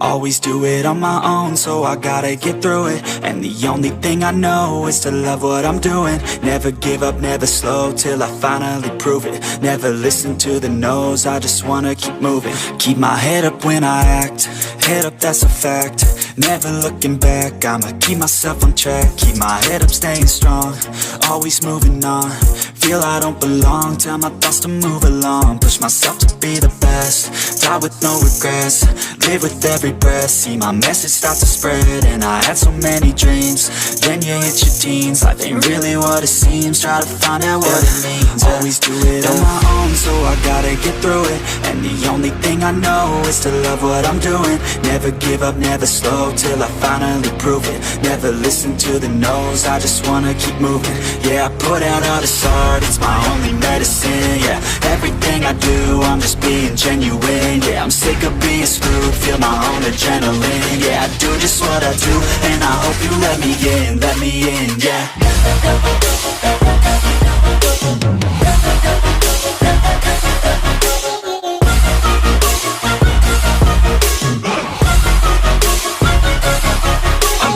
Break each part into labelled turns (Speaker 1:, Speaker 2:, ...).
Speaker 1: Always do it on my own, so I gotta get through it. And the only thing I know is to love what I'm doing. Never give up, never slow, till I finally prove it. Never listen to the no's, I just wanna keep moving. Keep my head up when I act, head up, that's a fact. Never looking back, I'ma keep myself on track. Keep my head up, staying strong, always moving on. Feel I don't belong, tell my thoughts to move along. Push myself to be the best, die with no regrets. Live with every breath, see my message start to spread. And I had so many dreams, then you hit your teens. Life ain't really what it seems, try to find out what it means. Always do it on my own, so I gotta get through it. And the only thing I know is to love what I'm doing. Never give up, never slow, till I finally prove it. Never listen to the no's, I just wanna keep moving. Yeah, I put out all this art, it's my only medicine. Yeah, everything I do, I'm just being genuine. Yeah, I'm sick of being screwed, feel my own adrenaline. Yeah, I do just what I do, and I hope you let me in, yeah.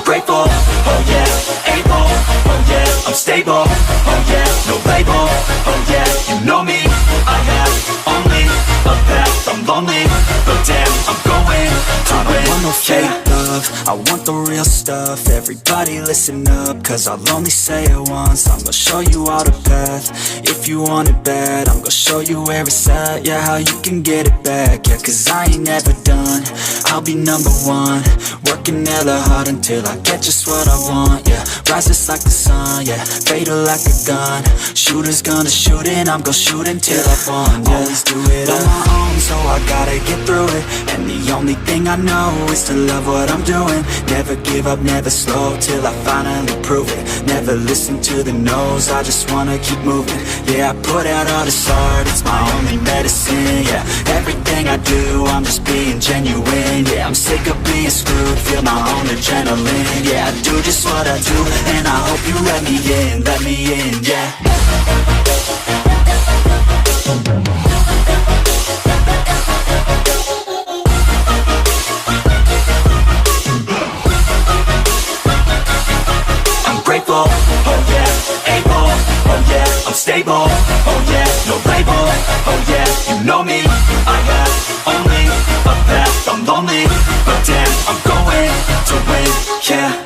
Speaker 1: Grateful, oh yeah, able, oh yeah, I'm stable, oh yeah, no label, oh yeah, you know me, I have only a path, I'm lonely, but damn, I'm going to win. I don't want no fake love, I want the real stuff. Everybody listen up, cause I'll only say it once. I'm gonna show you all the path, if you want it bad. I'm gonna show you where it's at, yeah, how you can get it back. Yeah, cause I ain't never done, I'll be number one. Working hella hard until I get just what I want, yeah. Rises like the sun, yeah, fatal like a gun. Shooter's gonna shoot and I'm gonna shoot until I've won, yeah. Always do it on my own, so I gotta get through it. And the only thing I know is to love what I'm doing. Never give up, never slow, till I finally prove it. Never listen to the no's, I just wanna keep moving. Yeah, I put out all this art, it's my only medicine. Yeah, everything I do, I'm just being genuine. Yeah, I'm sick of being screwed, feel my own adrenaline. Yeah, I do just what I do, and I hope you let me in, yeah. Grateful, oh yeah, able, oh yeah, I'm stable, oh yeah, no label, oh yeah, you know me, I have only a path, I'm lonely, but damn, I'm going to win, yeah.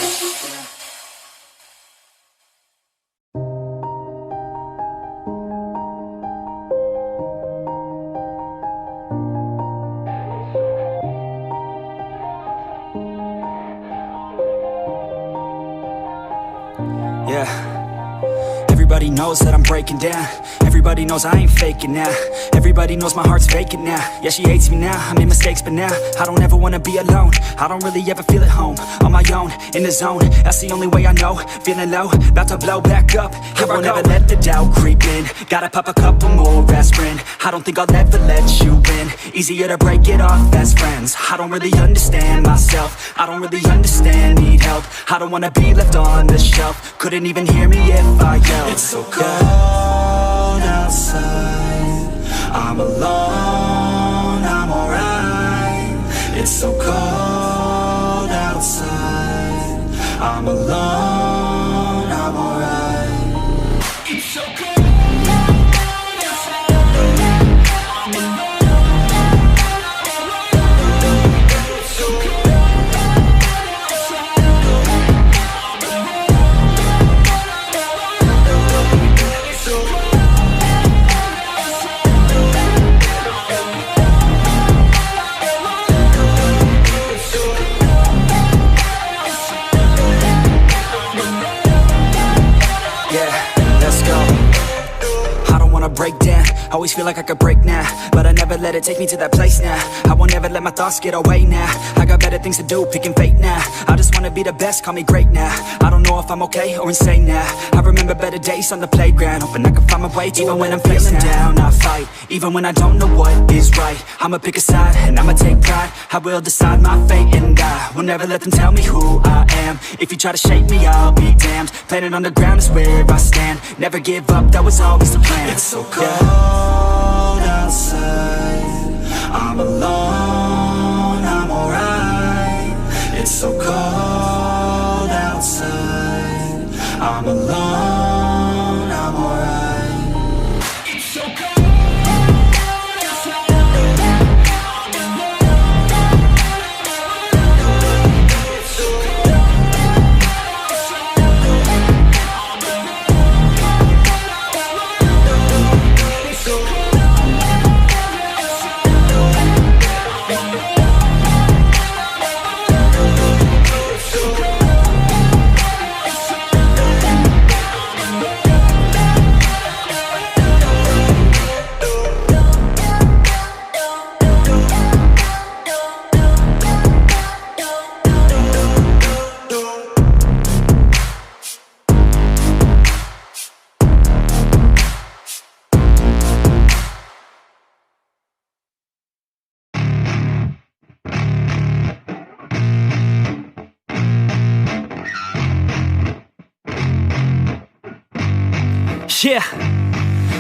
Speaker 1: Everybody knows that I'm breaking down. Everybody knows I ain't faking now. Everybody knows my heart's vacant now. Yeah, she hates me now, I made mistakes but now I don't ever wanna be alone. I don't really ever feel at home. On my own, in the zone, that's the only way I know. Feeling low, about to blow back up. I won't ever let the doubt creep in. Gotta pop a couple more aspirin. I don't think I'll ever let you in. Easier to break it off best friends. I don't really understand myself, I don't really understand, need help. I don't wanna be left on the shelf. Couldn't even hear me if I yelled. It's so cold outside, I'm alone, I'm alright. It's so cold outside, I'm alone, I'm alright. It's so cold. Break down, always feel like I could break now, but I never let it take me to that place now. I won't ever let my thoughts get away now. I got better things to do, picking fate now. I just wanna be the best, call me great now. I don't know if I'm okay or insane now. I remember better days on the playground, hoping I can find my way. Even when I'm feeling down, I fight. Even when I don't know what is right, I'ma pick a side and I'ma take pride. I will decide my fate and I will never let them tell me who I am. If you try to shake me, I'll be damned. Planet on the ground is where I stand. Never give up, that was always the plan. It's so cold outside, I'm alone, I'm alright.
Speaker 2: Yeah,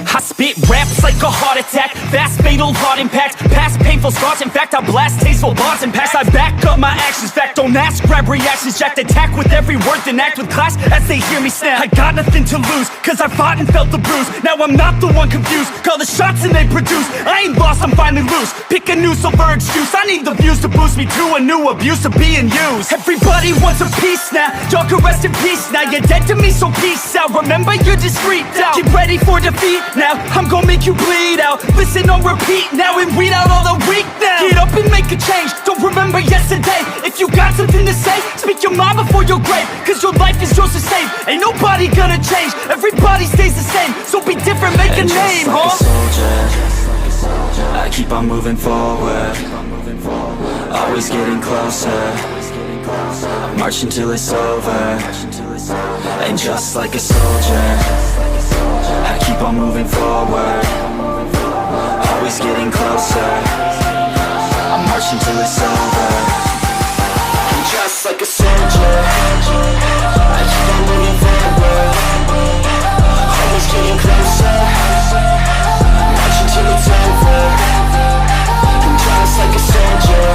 Speaker 2: I spit raps like a heart attack, fast fatal heart impact, past painful scars. In fact, I blast tasteful bars and packs. I back up my actions, fact don't ask, grab reactions, jacked attack with every word, then act with class as they hear me snap. I got nothing to lose, cause I fought and felt the bruise. Now I'm not the one confused, call the shots and they produce. I ain't lost, I'm finally loose, pick a new silver excuse. I need the views to boost me to a new abuse of being used. Everybody wants a piece now, y'all can rest in peace now. You're dead to me, so peace out, remember you're discreet out. Get ready for defeat now, I'm gonna make you bleed out. Listen on repeat now and weed out all the weak now. Get up and make a change, don't remember yesterday. If you got something to say, speak your mind before your grave, cause your life is yours to save. Ain't nobody gonna change, everybody stays the same. So be different, make a name,
Speaker 1: like a soldier, I keep on moving forward, always getting closer. I march until it's over. And just like a soldier, I keep on moving forward, always getting closer. I march until it's over. And just like a soldier, I keep on moving forward, always getting closer. I march until it's over. And just like a soldier,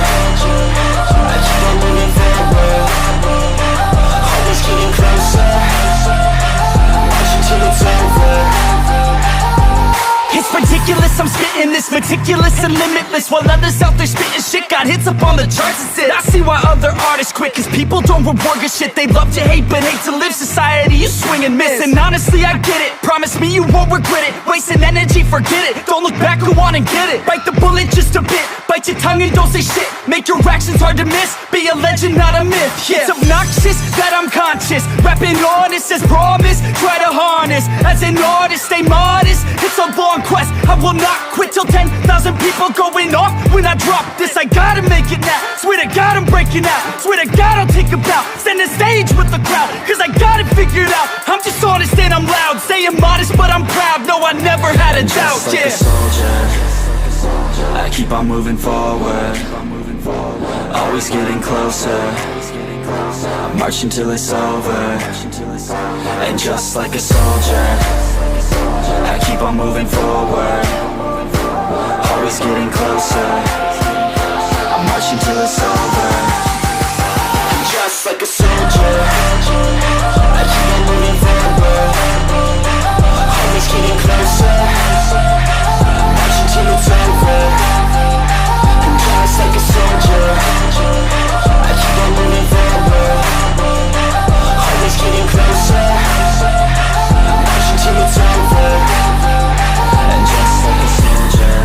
Speaker 1: I keep on moving forward, always getting closer. March until it's over.
Speaker 2: It's ridiculous, I'm spitting this meticulous and limitless, while others out there spitting shit got hits up on the charts and shit. I see why other artists quit, cause people don't reward good shit. They love to hate but hate to live. Society, you swing and miss. And honestly, I get it, promise me you won't regret it. Wasting energy, forget it, don't look back, go on and get it. Bite the bullet just a bit, bite your tongue and don't say shit. Make your actions hard to miss, be a legend, not a myth. Yeah. It's obnoxious that I'm conscious, rapping honest as promise. Try to harness, as an artist, stay modest. It's a long quest, I will not quit till 10,000 people going off when I drop this. I gotta make it now, swear to God I'm breaking out. Swear to God I'll take a bow, stand the stage with the crowd, cause I got it figured out. I'm just honest and I'm loud, saying modest but I'm proud. No, I never had a doubt,
Speaker 1: just like a soldier, I keep on moving forward, always getting closer. I march until it's over. And just like a soldier, I keep on moving forward, always getting closer. I march until it's over. And just like a soldier, I keep on moving forward, always getting closer. I march until it's over. And just like a soldier, I keep on moving forward, always getting closer. I march until it's over. And just like a soldier,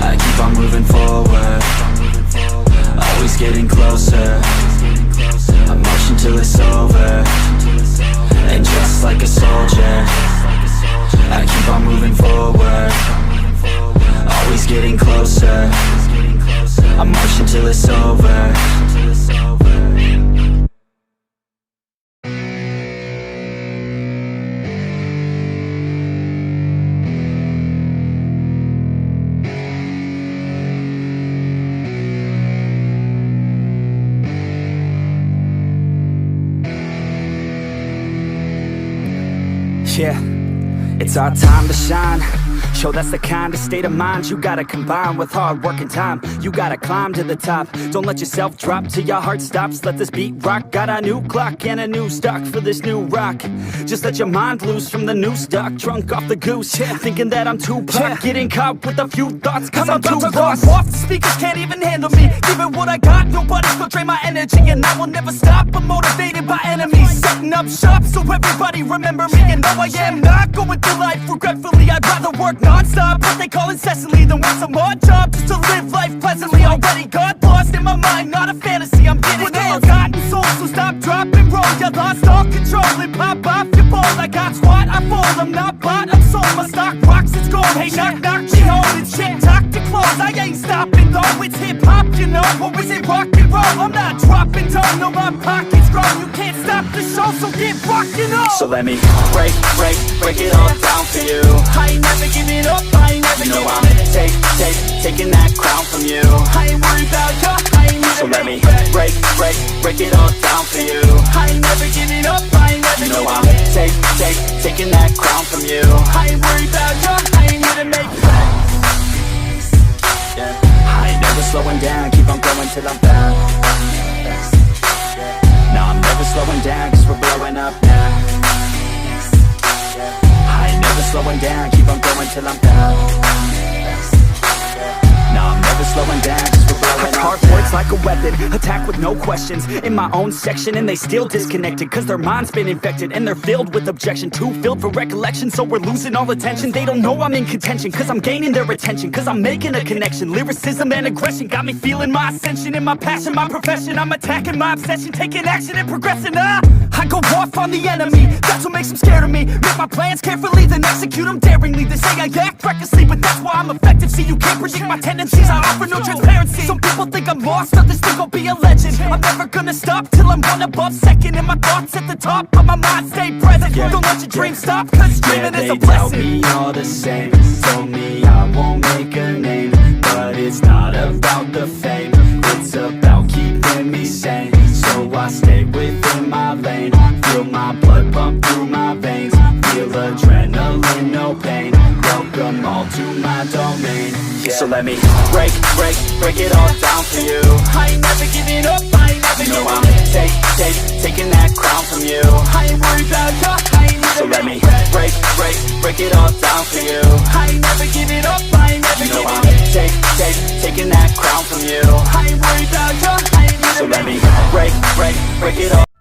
Speaker 1: I keep on moving forward, always getting closer. I march until it's over. And just like a soldier, I keep on moving forward, always getting closer. I march until it's over.
Speaker 2: Yeah, it's our time to shine. Show that's the kind of state of mind you gotta combine with hard work and time. You gotta climb to the top. Don't let yourself drop till your heart stops. Let this beat rock. Got a new clock and a new stock for this new rock. Just let your mind loose from the new stock. Drunk off the goose, thinking that I'm too pop. Getting caught with a few thoughts cause I'm too lost. Off the speakers can't even handle me. Give it what I got, nobody's gonna drain my energy. And I will never stop, I'm motivated by enemies. Setting up shop so everybody remember me. And no, I am not going through life regretfully. I'd rather work non-stop, what they call incessantly, than work some odd job just to live life pleasantly. Already got lost in my mind, not a fantasy, I'm getting with a forgotten soul. So stop, drop, and roll. You lost all control and pop off your ball. I got squat, I fold, I'm not bought, I'm sold. My stock rocks, it's gold. Hey, knock, knock, she holding shit, talk to close. I ain't stopping though, it's hip-hop, you know. Or is it rock and roll? I'm not dropping down, no, my pocket's grown. You can't stop the show, so get rockin' on.
Speaker 1: So let me break it all down for you.
Speaker 2: I ain't never giving up, I ain't never
Speaker 1: You know
Speaker 2: giving
Speaker 1: I'm
Speaker 2: taking that crown from you.
Speaker 3: I ain't worried about ya, I ain't need
Speaker 2: So
Speaker 3: to
Speaker 2: let me
Speaker 3: make it.
Speaker 2: break it all down for you.
Speaker 3: I ain't never giving up, I ain't never
Speaker 2: You know
Speaker 3: giving
Speaker 2: I'm
Speaker 3: in.
Speaker 2: taking that crown from you.
Speaker 3: I ain't worried about ya, I ain't here to make it.
Speaker 2: I ain't never slowing down, keep on going till I'm found. No, I'm never slowing down, cause we're blowing up now. I ain't never slowing down, keep on going till I'm found. No, I'm never slowing down, cause we're blowing up. Hard words like a weapon, attack with no questions. In my own section and they still disconnected, cause their mind's been infected and they're filled with objection. Too filled for recollection, so we're losing all attention. They don't know I'm in contention, cause I'm gaining their attention, cause I'm making a connection. Lyricism and aggression got me feeling my ascension. In my passion, my profession, I'm attacking my obsession, taking action and progressing. I go off on the enemy, that's what makes them scared of me. Make my plans carefully, then execute them daringly. They say I act recklessly, but that's why I'm effective. See, you can't predict my tendencies, I offer no transparency. Some people think I'm lost, others think I'll be a legend. I'm never gonna stop till I'm one above second. And my thoughts at the top, but my mind stay present. Don't let your dreams stop, cause dreaming is a blessing.
Speaker 1: They tell me all the same, told me I won't make a name, but it's not about the fame, it's about keeping me sane. So I stay within my lane, feel my blood pump through my veins, feel adrenaline, no pain, welcome all to my domain.
Speaker 2: So let me break it all down for you.
Speaker 3: I ain't never giving up, I ain't never
Speaker 2: You know
Speaker 3: giving
Speaker 2: I'm
Speaker 3: in.
Speaker 2: taking that crown from you.
Speaker 3: I ain't worried about ya, I ain't here
Speaker 2: So
Speaker 3: to
Speaker 2: let
Speaker 3: make
Speaker 2: me
Speaker 3: it.
Speaker 2: break it all down for you.
Speaker 3: I ain't never giving up, I ain't never
Speaker 2: You know
Speaker 3: giving
Speaker 2: I'm
Speaker 3: in.
Speaker 2: taking that crown from you.
Speaker 3: I ain't worried about ya, I ain't here
Speaker 2: So
Speaker 3: to
Speaker 2: let
Speaker 3: make
Speaker 2: me
Speaker 3: it.
Speaker 2: break it all.